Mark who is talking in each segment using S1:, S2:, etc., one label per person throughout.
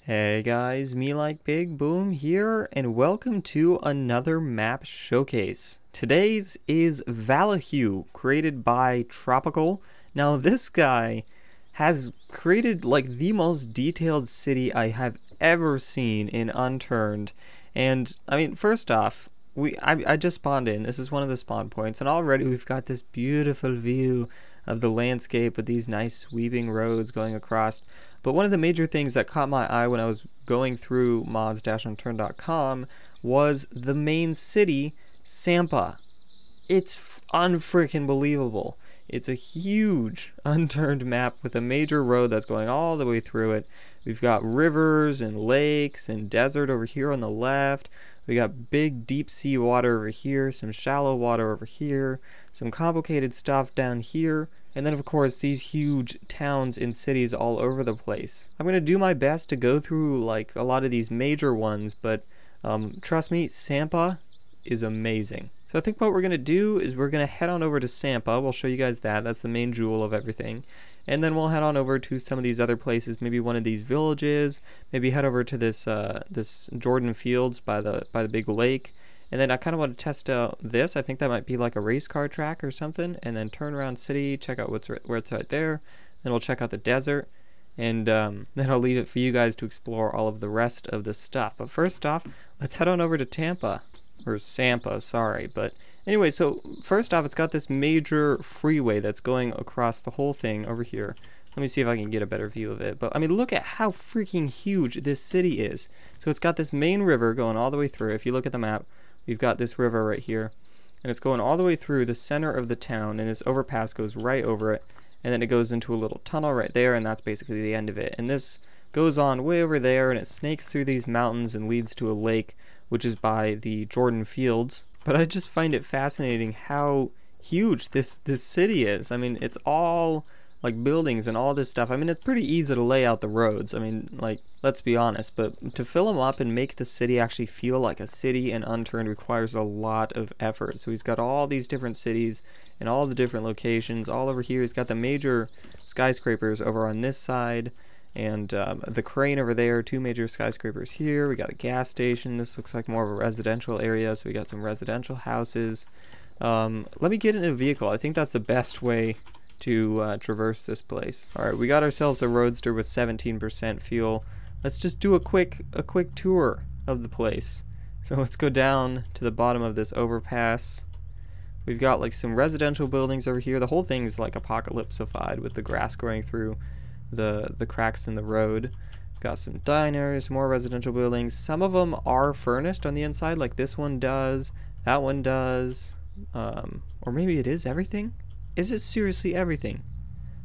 S1: Hey guys, MeLikeBigBoom here, and welcome to another map showcase. Today's is Valahue, created by Tropical. Now this guy has created like the most detailed city I have ever seen in Unturned. And I mean, first off, I just spawned in. This is one of the spawn points, and already we've got this beautiful view of the landscape with these nice sweeping roads going across. But one of the major things that caught my eye when I was going through mods-unturned.com was the main city, Sampha. It's unfreaking believable. It's a huge unturned map with a major road that's going all the way through it. We've got rivers and lakes and desert over here on the left. We got big deep sea water over here, some shallow water over here, some complicated stuff down here, and then of course these huge towns and cities all over the place. I'm going to do my best to go through like a lot of these major ones, but trust me, Sampha is amazing. So I think what we're going to do is we're going to head on over to Sampha. We'll show you guys that. That's the main jewel of everything. And then we'll head on over to some of these other places, maybe one of these villages, maybe head over to this this Jordan Fields by the big lake. And then I kind of want to test out this. I think that might be like a race car track or something. And then turn around city, check out where it's right there. Then we'll check out the desert. And then I'll leave it for you guys to explore all of the rest of the stuff. But first off, let's head on over to Tampa. Or Sampha, sorry. But anyway, so first off, it's got this major freeway that's going across the whole thing over here. Let me see if I can get a better view of it. But I mean, look at how freaking huge this city is. So it's got this main river going all the way through. If you look at the map, we've got this river right here. And it's going all the way through the center of the town. And this overpass goes right over it. And then it goes into a little tunnel right there. And that's basically the end of it. And this goes on way over there. And it snakes through these mountains and leads to a lake, which is by the Jordan Fields. But I just find it fascinating how huge this city is. I mean, it's all like buildings and all this stuff. I mean, it's pretty easy to lay out the roads. I mean, like, let's be honest, but to fill them up and make the city actually feel like a city in Unturned requires a lot of effort. So he's got all these different cities and all the different locations all over here. He's got the major skyscrapers over on this side, and the crane over there, two major skyscrapers here. We got a gas station. This looks like more of a residential area, so we got some residential houses. Let me get in a vehicle. I think that's the best way to traverse this place. Alright, we got ourselves a roadster with 17% fuel. Let's just do a quick tour of the place. So let's go down to the bottom of this overpass. We've got like some residential buildings over here. The whole thing is like apocalypsified with the grass growing through the cracks in the road. Got some diners, more residential buildings. Some of them are furnished on the inside, like this one does, that one does, or maybe it is everything. Is it seriously everything?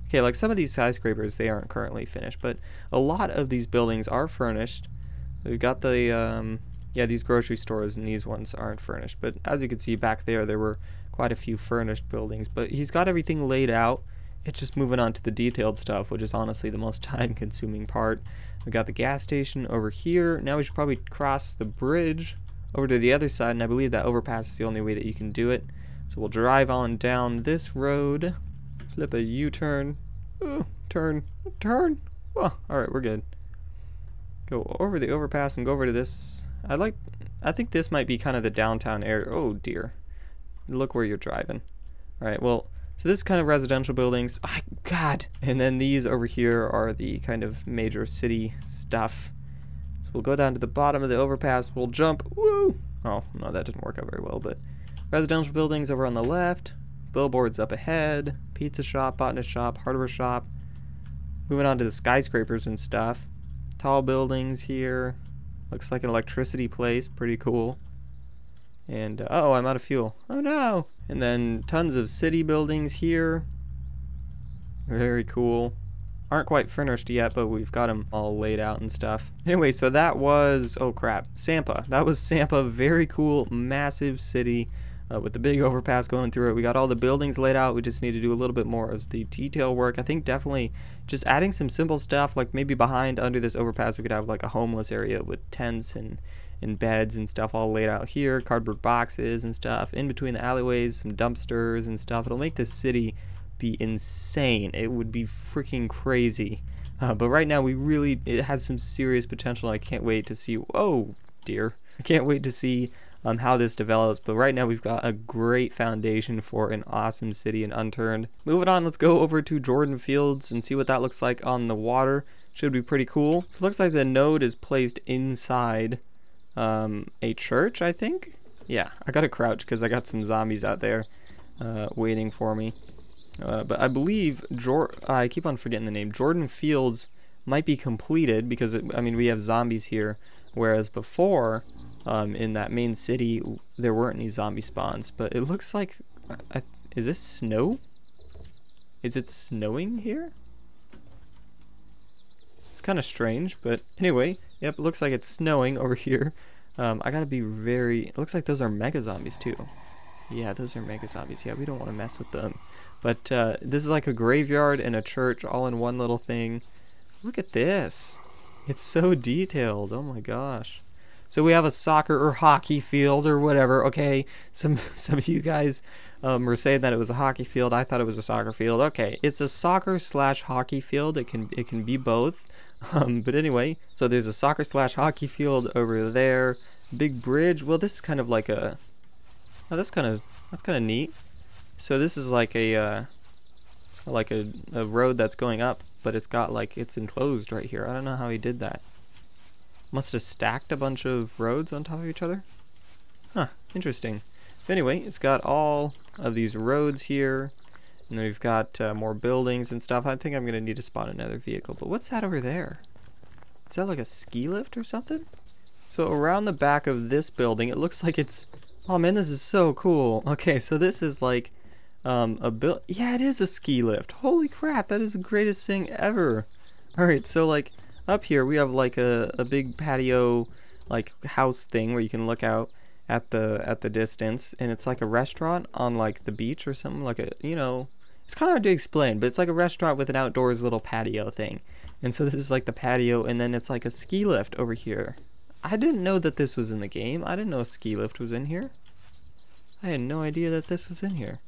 S1: Okay, like some of these skyscrapers, they aren't currently finished, but a lot of these buildings are furnished. We've got the yeah, these grocery stores, and these ones aren't furnished, but as you can see back there were quite a few furnished buildings. But he's got everything laid out. It's just moving on to the detailed stuff, which is honestly the most time-consuming part. We got the gas station over here. Now we should probably cross the bridge over to the other side, and I believe that overpass is the only way that you can do it. So we'll drive on down this road, flip a U-turn, turn. Oh, alright, we're good. Go over the overpass and go over to this. I think this might be kind of the downtown area. Oh dear. Look where you're driving. Alright, well, so this is kind of residential buildings. Oh, God! And then these over here are the kind of major city stuff. So we'll go down to the bottom of the overpass. We'll jump. Woo! Oh, no, that didn't work out very well, but residential buildings over on the left. Billboards up ahead. Pizza shop, botanist shop, hardware shop. Moving on to the skyscrapers and stuff. Tall buildings here. Looks like an electricity place. Pretty cool. And, oh, I'm out of fuel. Oh, no! And then tons of city buildings here. Very cool. Aren't quite furnished yet, but we've got them all laid out and stuff. Anyway, so that was, oh crap, Sampha. That was Sampha. Very cool, massive city with the big overpass going through it. We got all the buildings laid out. We just need to do a little bit more of the detail work. I think definitely just adding some simple stuff, like maybe behind under this overpass we could have like a homeless area with tents and beds and stuff all laid out here, cardboard boxes and stuff. In between the alleyways, some dumpsters and stuff. It'll make this city be insane. It would be freaking crazy But right now it has some serious potential. I can't wait to see, oh dear, I can't wait to see how this develops. But right now we've got a great foundation for an awesome city in Unturned. Moving on, let's go over to Jordan Fields and see what that looks like on the water. Should be pretty cool. It looks like the node is placed inside a church, I think. Yeah, I gotta crouch because I got some zombies out there waiting for me. But I believe I keep on forgetting the name. Jordan Fields might be completed because I mean we have zombies here, whereas before in that main city there weren't any zombie spawns. But it looks like is this snow? Is it snowing here? It's kind of strange, but anyway, yep, it looks like it's snowing over here. I gotta be very. It looks like those are mega zombies too. Yeah, those are mega zombies. Yeah, we don't want to mess with them. But this is like a graveyard and a church all in one little thing. Look at this. It's so detailed. Oh my gosh. So we have a soccer or hockey field or whatever. Okay, some of you guys were saying that it was a hockey field. I thought it was a soccer field. Okay, it's a soccer / hockey field. It can be both. But anyway, so there's a soccer / hockey field over there. Big bridge. Well, this is kind of like a. Oh, that's kind of neat. So this is like a road that's going up, but it's got like it's enclosed right here. I don't know how he did that. Must have stacked a bunch of roads on top of each other. Huh, interesting. But anyway, it's got all of these roads here, and then we've got more buildings and stuff. I think I'm gonna need to spawn another vehicle. But what's that over there? Is that like a ski lift or something? So around the back of this building, it looks like it's. Oh man, this is so cool. Okay, so this is like. Yeah, it is a ski lift. Holy crap, that is the greatest thing ever. Alright, so like up here we have like a big patio like house thing where you can look out at the distance, and it's like a restaurant on like the beach or something, like a, you know, it's kind of hard to explain, but it's like a restaurant with an outdoors little patio thing. And so this is like the patio, and then it's like a ski lift over here. I didn't know that this was in the game. I didn't know a ski lift was in here. I had no idea that this was in here.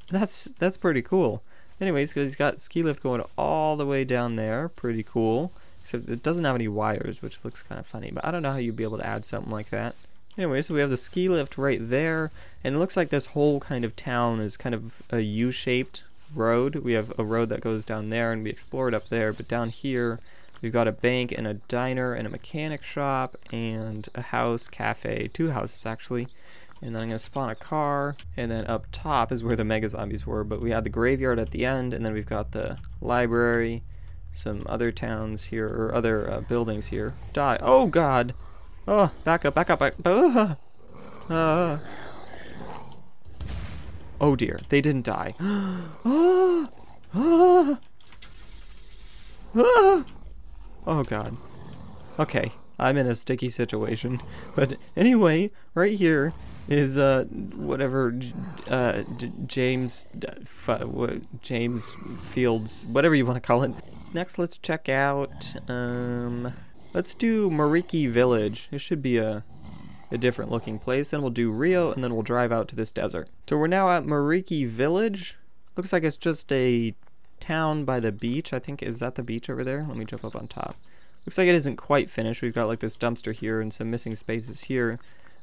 S1: That's pretty cool. Anyways, because he's got ski lift going all the way down there. Pretty cool. Except it doesn't have any wires, which looks kind of funny. But I don't know how you'd be able to add something like that. Anyway, so we have the ski lift right there. And it looks like this whole kind of town is kind of a U-shaped road. We have a road that goes down there, and we explored up there. But down here, we've got a bank and a diner and a mechanic shop and a house, cafe. 2 houses, actually. And then I'm going to spawn a car, and then up top is where the mega zombies were, but we had the graveyard at the end, and then we've got the library, some other towns here, or other buildings here. Die. Oh god! Oh, back up, back up, back up. Oh dear, they didn't die. Oh god. Okay, I'm in a sticky situation. But anyway, right here is whatever James Fields, whatever you want to call it. Next, let's check out let's do Meriki Village. It should be a different looking place. Then we'll do Rio, and then we'll drive out to this desert. So we're now at Meriki Village. Looks like it's just a town by the beach. I think, is that the beach over there? Let me jump up on top. Looks like it isn't quite finished. We've got like this dumpster here and some missing spaces here.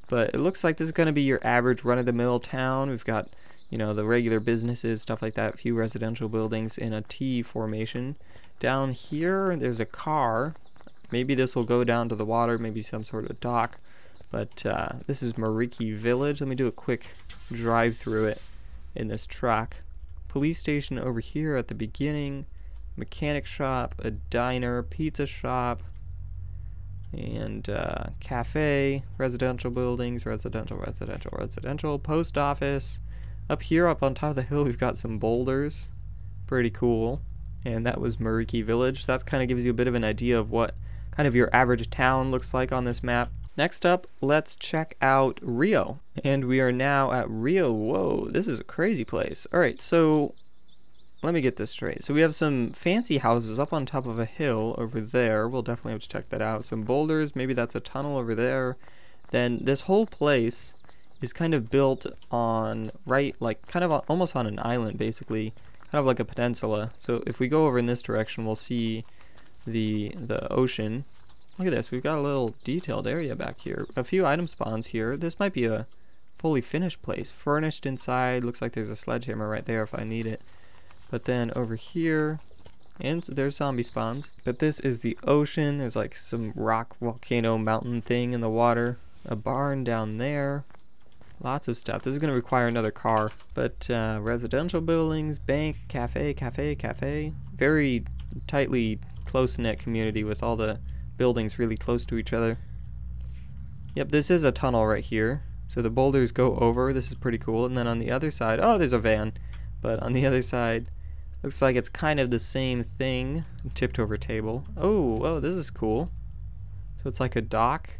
S1: But it looks like this is going to be your average run-of-the-mill town. We've got, you know, the regular businesses, stuff like that, a few residential buildings in a T formation. Down here, there's a car. Maybe this will go down to the water, maybe some sort of dock. But this is Meriki Village. Let me do a quick drive through it in this truck. Police station over here at the beginning. Mechanic shop, a diner, pizza shop, and cafe, residential buildings, residential, post office. Up here, up on top of the hill, we've got some boulders. Pretty cool. And that was Meriki Village. That kind of gives you a bit of an idea of what kind of your average town looks like on this map. Next up, let's check out Rio. And we are now at Rio. Whoa, this is a crazy place. Alright, so let me get this straight. So we have some fancy houses up on top of a hill over there. We'll definitely have to check that out. Some boulders, maybe that's a tunnel over there. Then this whole place is kind of built on, right, like kind of almost on an island basically. Kind of like a peninsula. So if we go over in this direction, we'll see the ocean. Look at this, we've got a little detailed area back here. A few item spawns here. This might be a fully finished place. Furnished inside, looks like there's a sledgehammer right there if I need it. But then over here, and there's zombie spawns. But this is the ocean. There's like some rock volcano mountain thing in the water. A barn down there. Lots of stuff. This is going to require another car. But residential buildings, bank, cafe. Very tightly close-knit community with all the buildings really close to each other. Yep, this is a tunnel right here. So the boulders go over. This is pretty cool. And then on the other side, oh, there's a van. But on the other side, looks like it's kind of the same thing. Tipped over table. Oh, this is cool. So it's like a dock.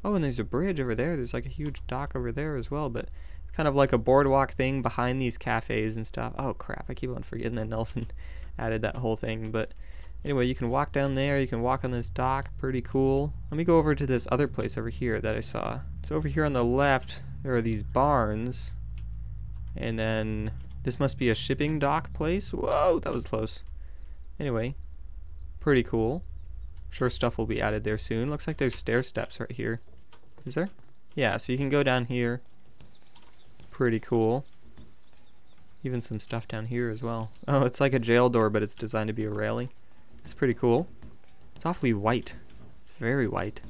S1: Oh, and there's a bridge over there. There's like a huge dock over there as well. But it's kind of like a boardwalk thing behind these cafes and stuff. Oh, crap. I keep on forgetting that Nelson added that whole thing. But anyway, you can walk down there. You can walk on this dock. Pretty cool. Let me go over to this other place over here that I saw. So over here on the left, there are these barns. And then this must be a shipping dock place. Whoa, that was close. Anyway, pretty cool. I'm sure stuff will be added there soon. Looks like there's stair steps right here. Is there? Yeah, so you can go down here. Pretty cool. Even some stuff down here as well. Oh, it's like a jail door, but it's designed to be a railing. It's pretty cool. It's awfully white. It's very white.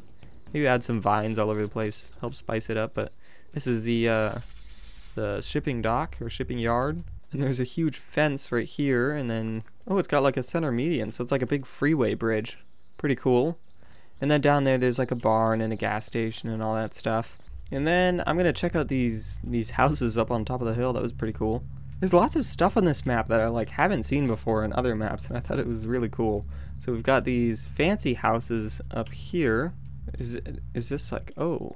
S1: Maybe add some vines all over the place. Help spice it up, but this is the shipping dock or shipping yard. And there's a huge fence right here, and then, oh, it's got like a center median, so it's like a big freeway bridge. Pretty cool. And then down there, there's like a barn and a gas station and all that stuff. And then I'm gonna check out these houses up on top of the hill. That was pretty cool. There's lots of stuff on this map that I like haven't seen before in other maps, and I thought it was really cool. So we've got these fancy houses up here. Is this like, oh,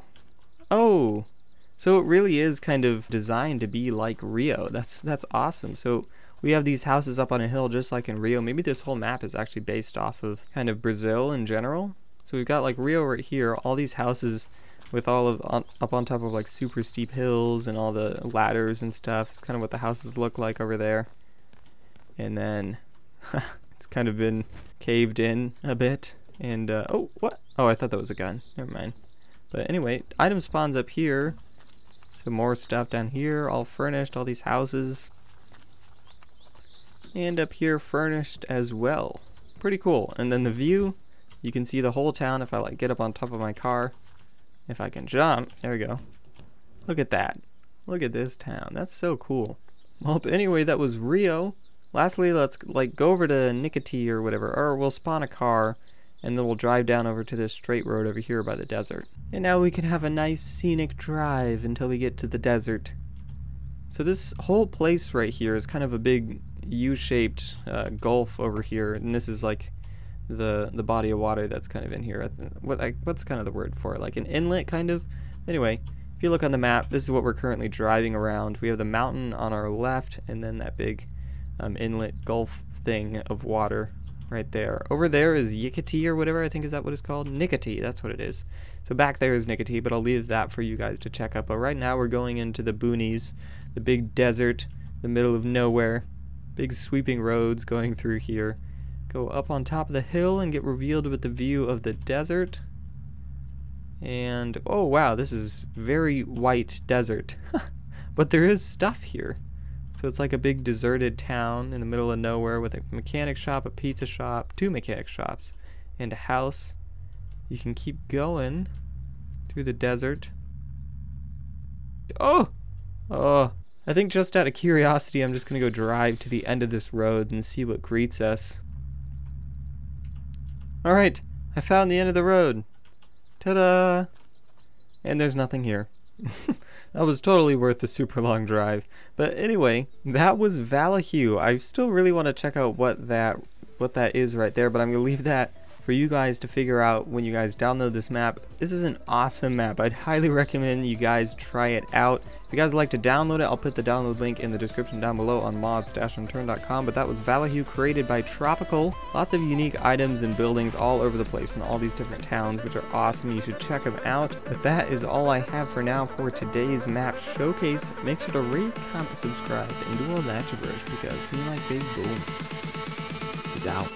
S1: so it really is kind of designed to be like Rio. That's awesome. So we have these houses up on a hill just like in Rio. Maybe this whole map is actually based off of kind of Brazil in general. So we've got like Rio right here, all these houses with all of up on top of like super steep hills and all the ladders and stuff. It's kind of what the houses look like over there. And then it's kind of been caved in a bit. And oh, what? Oh, I thought that was a gun. Never mind. But anyway, item spawns up here. Some more stuff down here, all furnished, all these houses. And up here furnished as well. Pretty cool. And then the view, you can see the whole town if I like get up on top of my car. If I can jump, there we go. Look at that. Look at this town. That's so cool. Well, but anyway, that was Rio. Lastly, let's like go over to Nicotee or whatever, or we'll spawn a car and then we'll drive down over to this straight road over here by the desert. And now we can have a nice scenic drive until we get to the desert. So this whole place right here is kind of a big U-shaped gulf over here, and this is like the body of water that's kind of in here. What's kind of the word for it? Like an inlet, kind of? Anyway, if you look on the map, this is what we're currently driving around. We have the mountain on our left, and then that big inlet gulf thing of water right there. Over there is Nicotee or whatever, I think is that what it's called? Nicotee, that's what it is. So back there is Nicotee, but I'll leave that for you guys to check out. But right now we're going into the boonies, the big desert, the middle of nowhere, big sweeping roads going through here. Go up on top of the hill and get revealed with the view of the desert. And oh wow, this is very white desert. But there is stuff here. So it's like a big deserted town in the middle of nowhere with a mechanic shop, a pizza shop, 2 mechanic shops, and a house. You can keep going through the desert. Oh! I think just out of curiosity, I'm just going to go drive to the end of this road and see what greets us. Alright, I found the end of the road. Ta-da! And there's nothing here. That was totally worth the super long drive. But anyway, that was Valahue. I still really want to check out what that is right there, but I'm going to leave that for you guys to figure out when you guys download this map. This is an awesome map. I'd highly recommend you guys try it out. If you guys like to download it, I'll put the download link in the description down below on mods-unturned.com. But that was Valahue, created by Tropical. Lots of unique items and buildings all over the place in all these different towns, which are awesome. You should check them out. But that is all I have for now for today's map showcase. Make sure to rate, comment, subscribe, and do all that gibberish because MeLikeBigBoom is out.